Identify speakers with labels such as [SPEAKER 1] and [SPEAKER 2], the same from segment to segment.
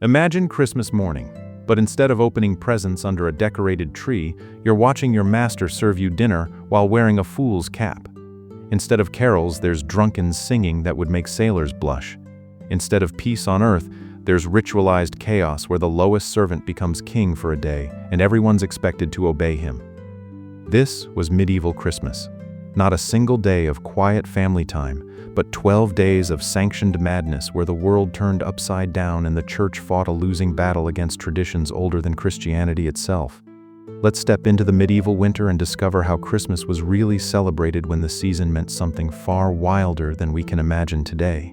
[SPEAKER 1] Imagine Christmas morning, but instead of opening presents under a decorated tree, you're watching your master serve you dinner while wearing a fool's cap. Instead of carols, there's drunken singing that would make sailors blush. Instead of peace on earth, there's ritualized chaos where the lowest servant becomes king for a day and everyone's expected to obey him. This was medieval Christmas. Not a single day of quiet family time, but 12 days of sanctioned madness where the world turned upside down and the church fought a losing battle against traditions older than Christianity itself. Let's step into the medieval winter and discover how Christmas was really celebrated when the season meant something far wilder than we can imagine today.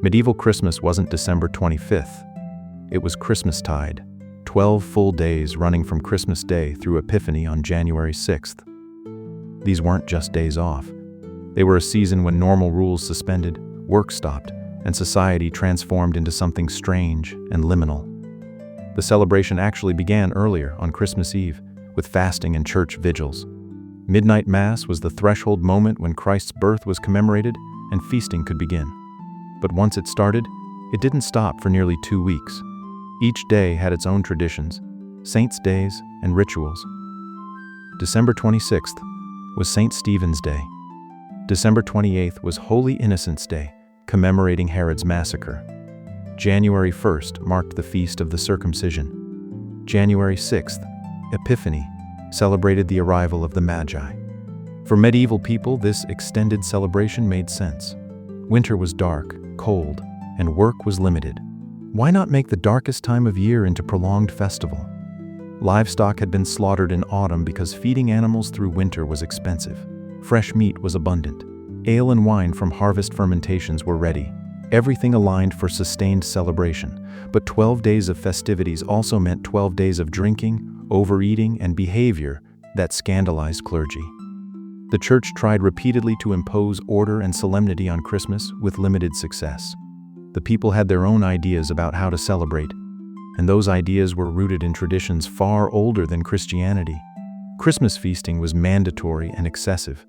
[SPEAKER 1] Medieval Christmas wasn't December 25th. It was Christmastide, 12 full days running from Christmas Day through Epiphany on January 6th. These weren't just days off. They were a season when normal rules suspended, work stopped, and society transformed into something strange and liminal. The celebration actually began earlier on Christmas Eve, with fasting and church vigils. Midnight Mass was the threshold moment when Christ's birth was commemorated and feasting could begin. But once it started, it didn't stop for nearly 2 weeks. Each day had its own traditions, saints' days, and rituals. December 26th was St. Stephen's Day. December 28th was Holy Innocents' Day, commemorating Herod's massacre. January 1st marked the Feast of the Circumcision. January 6th, Epiphany, celebrated the arrival of the Magi. For medieval people, this extended celebration made sense. Winter was dark, cold, and work was limited. Why not make the darkest time of year into prolonged festival? Livestock had been slaughtered in autumn because feeding animals through winter was expensive. Fresh meat was abundant. Ale and wine from harvest fermentations were ready. Everything aligned for sustained celebration. But 12 days of festivities also meant 12 days of drinking, overeating, and behavior that scandalized clergy. The church tried repeatedly to impose order and solemnity on Christmas with limited success. The people had their own ideas about how to celebrate, and those ideas were rooted in traditions far older than Christianity. Christmas feasting was mandatory and excessive.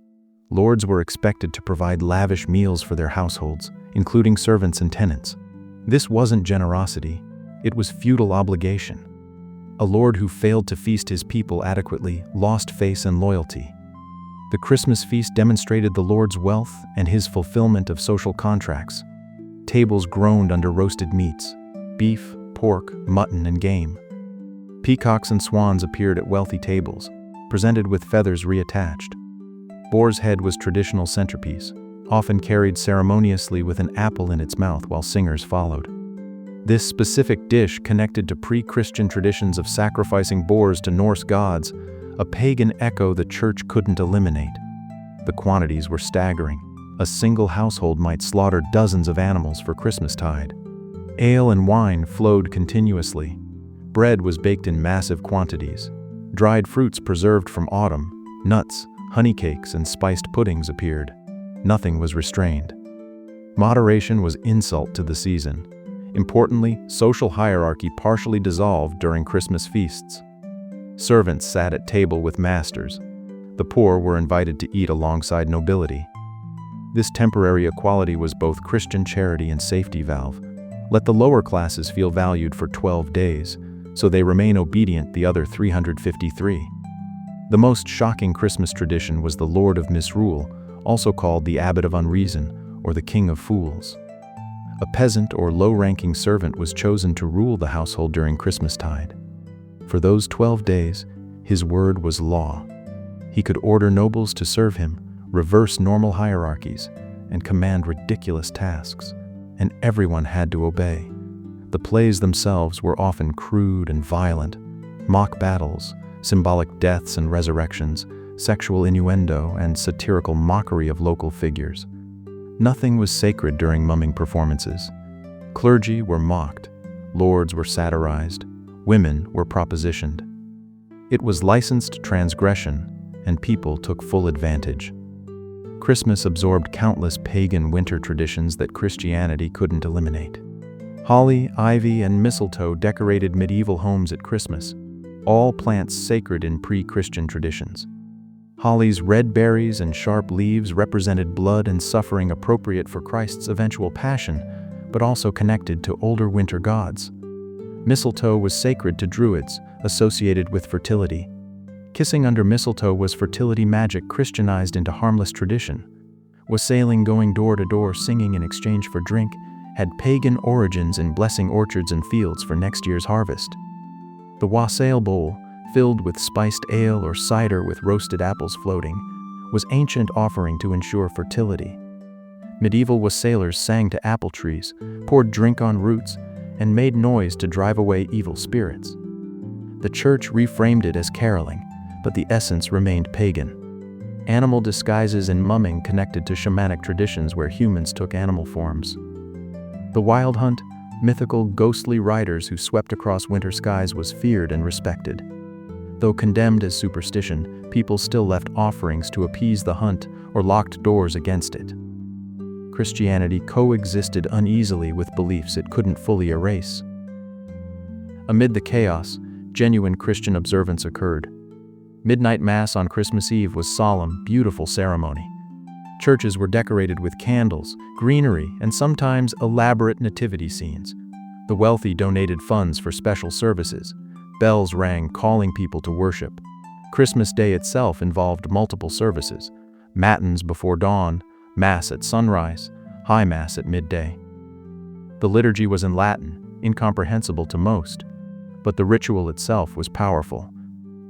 [SPEAKER 1] Lords were expected to provide lavish meals for their households, including servants and tenants. This wasn't generosity, it was feudal obligation. A lord who failed to feast his people adequately lost face and loyalty. The Christmas feast demonstrated the Lord's wealth and his fulfillment of social contracts. Tables groaned under roasted meats, beef, pork, mutton, and game. Peacocks and swans appeared at wealthy tables, presented with feathers reattached. Boar's head was traditional centerpiece, often carried ceremoniously with an apple in its mouth while singers followed. This specific dish connected to pre-Christian traditions of sacrificing boars to Norse gods, a pagan echo the church couldn't eliminate. The quantities were staggering. A single household might slaughter dozens of animals for Christmastide. Ale and wine flowed continuously. Bread was baked in massive quantities. Dried fruits preserved from autumn, nuts, honey cakes, and spiced puddings appeared. Nothing was restrained. Moderation was insult to the season. Importantly, social hierarchy partially dissolved during Christmas feasts. Servants sat at table with masters. The poor were invited to eat alongside nobility. This temporary equality was both Christian charity and safety valve. Let the lower classes feel valued for 12 days, so they remain obedient the other 353. The most shocking Christmas tradition was the Lord of Misrule, also called the Abbot of Unreason or the King of Fools. A peasant or low-ranking servant was chosen to rule the household during Christmastide. For those 12 days, his word was law. He could order nobles to serve him, reverse normal hierarchies, and command ridiculous tasks, and everyone had to obey. The plays themselves were often crude and violent: mock battles, symbolic deaths and resurrections, sexual innuendo, and satirical mockery of local figures. Nothing was sacred during mumming performances. Clergy were mocked, lords were satirized, women were propositioned. It was licensed transgression, and people took full advantage. Christmas absorbed countless pagan winter traditions that Christianity couldn't eliminate. Holly, ivy, and mistletoe decorated medieval homes at Christmas, all plants sacred in pre-Christian traditions. Holly's red berries and sharp leaves represented blood and suffering appropriate for Christ's eventual passion, but also connected to older winter gods. Mistletoe was sacred to druids, associated with fertility. Kissing under mistletoe was fertility magic Christianized into harmless tradition. Wassailing, going door to door singing in exchange for drink, had pagan origins in blessing orchards and fields for next year's harvest. The wassail bowl, filled with spiced ale or cider with roasted apples floating, was ancient offering to ensure fertility. Medieval wassailers sang to apple trees, poured drink on roots, and made noise to drive away evil spirits. The church reframed it as caroling, but the essence remained pagan. Animal disguises and mumming connected to shamanic traditions where humans took animal forms. The wild hunt, mythical, ghostly riders who swept across winter skies, was feared and respected. Though condemned as superstition, people still left offerings to appease the hunt or locked doors against it. Christianity coexisted uneasily with beliefs it couldn't fully erase. Amid the chaos, genuine Christian observance occurred. Midnight Mass on Christmas Eve was solemn, beautiful ceremony. Churches were decorated with candles, greenery, and sometimes elaborate nativity scenes. The wealthy donated funds for special services. Bells rang, calling people to worship. Christmas Day itself involved multiple services: matins before dawn, Mass at sunrise, High Mass at midday. The liturgy was in Latin, incomprehensible to most, but the ritual itself was powerful.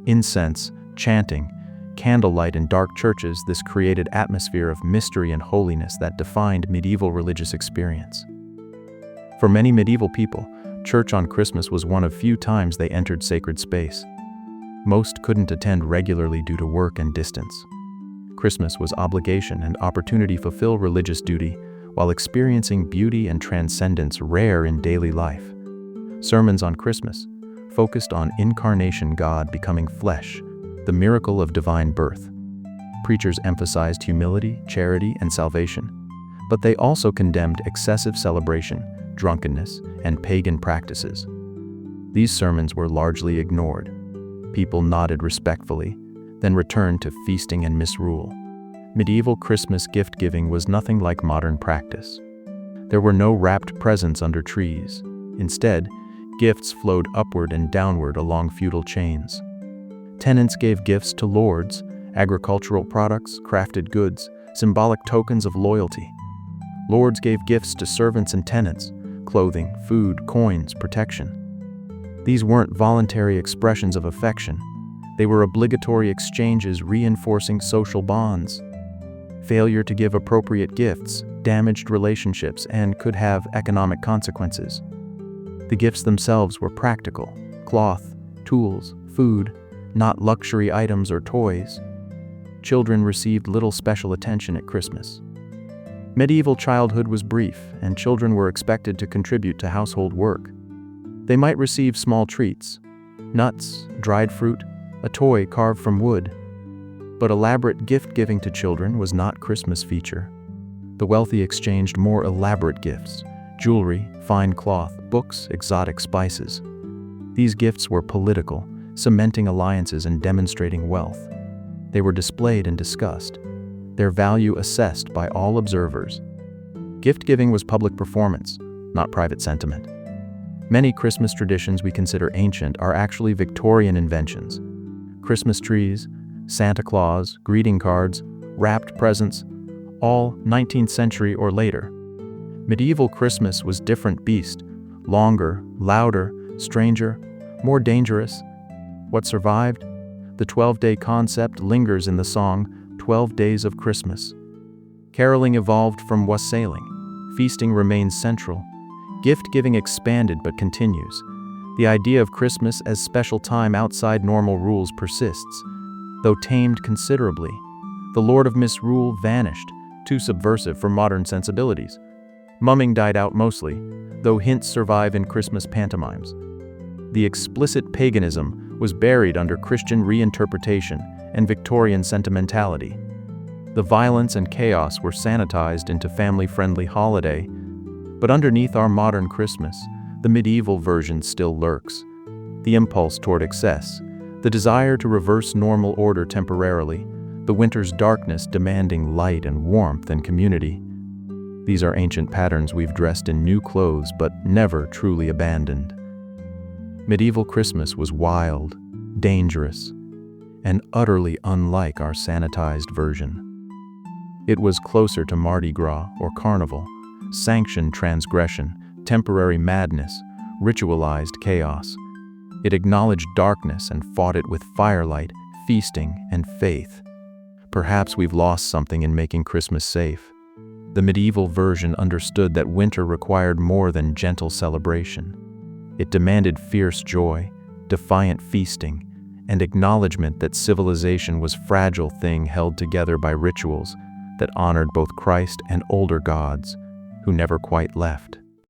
[SPEAKER 1] Incense, chanting, candlelight in dark churches, this created atmosphere of mystery and holiness that defined medieval religious experience. For many medieval people, church on Christmas was one of few times they entered sacred space. Most couldn't attend regularly due to work and distance. Christmas was obligation and opportunity to fulfill religious duty while experiencing beauty and transcendence rare in daily life. Sermons on Christmas focused on incarnation, God becoming flesh, the miracle of divine birth. Preachers emphasized humility, charity, and salvation, but they also condemned excessive celebration, drunkenness, and pagan practices. These sermons were largely ignored. People nodded respectfully, then returned to feasting and misrule. Medieval Christmas gift-giving was nothing like modern practice. There were no wrapped presents under trees. Instead, gifts flowed upward and downward along feudal chains. Tenants gave gifts to lords, agricultural products, crafted goods, symbolic tokens of loyalty. Lords gave gifts to servants and tenants, clothing, food, coins, protection. These weren't voluntary expressions of affection. They were obligatory exchanges reinforcing social bonds. Failure to give appropriate gifts damaged relationships and could have economic consequences. The gifts themselves were practical: cloth, tools, food, not luxury items or toys. Children received little special attention at Christmas. Medieval childhood was brief, and children were expected to contribute to household work. They might receive small treats: nuts, dried fruit, a toy carved from wood. But elaborate gift-giving to children was not Christmas feature. The wealthy exchanged more elaborate gifts: jewelry, fine cloth, books, exotic spices. These gifts were political, cementing alliances and demonstrating wealth. They were displayed and discussed, their value assessed by all observers. Gift-giving was public performance, not private sentiment. Many Christmas traditions we consider ancient are actually Victorian inventions. Christmas trees, Santa Claus, greeting cards, wrapped presents, all 19th century or later. Medieval Christmas was different beast: longer, louder, stranger, more dangerous. What survived? The 12-day concept lingers in the song 12 Days of Christmas. Caroling evolved from wassailing. Feasting remains central. Gift-giving expanded but continues. The idea of Christmas as special time outside normal rules persists, though tamed considerably. The Lord of Misrule vanished, too subversive for modern sensibilities. Mumming died out mostly, though hints survive in Christmas pantomimes. The explicit paganism was buried under Christian reinterpretation and Victorian sentimentality. The violence and chaos were sanitized into family-friendly holiday, but underneath our modern Christmas, the medieval version still lurks. The impulse toward excess, the desire to reverse normal order temporarily, the winter's darkness demanding light and warmth and community. These are ancient patterns we've dressed in new clothes but never truly abandoned. Medieval Christmas was wild, dangerous, and utterly unlike our sanitized version. It was closer to Mardi Gras or Carnival, sanctioned transgression, temporary madness, ritualized chaos. It acknowledged darkness and fought it with firelight, feasting, and faith. Perhaps we've lost something in making Christmas safe. The medieval version understood that winter required more than gentle celebration. It demanded fierce joy, defiant feasting, and acknowledgement that civilization was a fragile thing held together by rituals that honored both Christ and older gods who never quite left.